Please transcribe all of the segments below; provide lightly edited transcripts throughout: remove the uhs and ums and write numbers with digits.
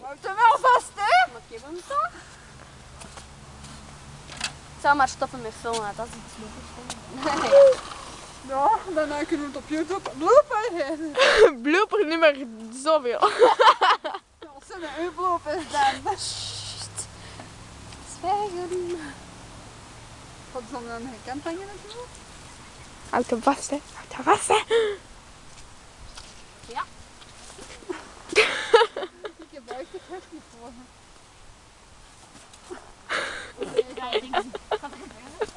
Houd hem wel vast, hè? Maar ik heb hem toch? Ik zou maar stoppen met filmen, dat is iets leuks. Ja, dan kunnen we het op YouTube lopen. Blooper nummer zoveel. Als ze een uploop is dan. Zwijgen. Wat is dan een campagne natuurlijk? Houd hem vast, hè. Houd hem vast, hè. Ja. Ik heb echt het hart niet voor.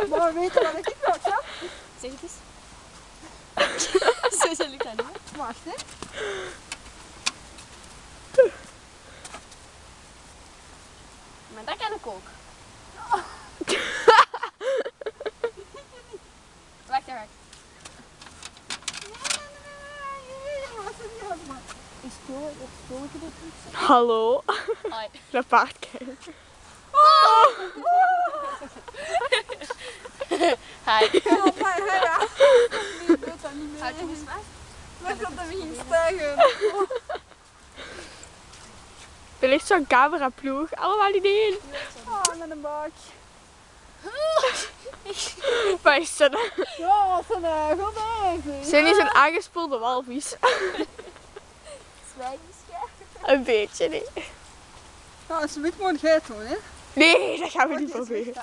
Maar weet je wat ik nog heb? Zeg het eens. Zo zal ik dat doen. Wacht, hè. Maar dat kan ik ook. Wacht, wacht. Is stoeltje dit niet? Hallo. Hoi. Dat paard kijken. Hi. Ja, maar ja. Ik doe dat niet Houd je meer. eens vast? Wat gaat er begin stijgen? Er ligt zo'n cameraploeg. Allemaal niet één. Ah, met een bak. Wat is dat? Ja, wat een goed bezig. Zijn is een aangespoelde walvis. Een beetje, nee. Ja, alsjeblieft moet jij het doen, hè. Nee, dat gaan we niet proberen.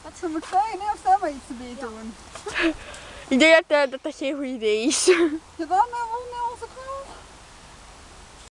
Wat ze moet zeggen, hè, of zij maar iets te beter doen. Ik denk dat dat geen goed idee is. Gedaan met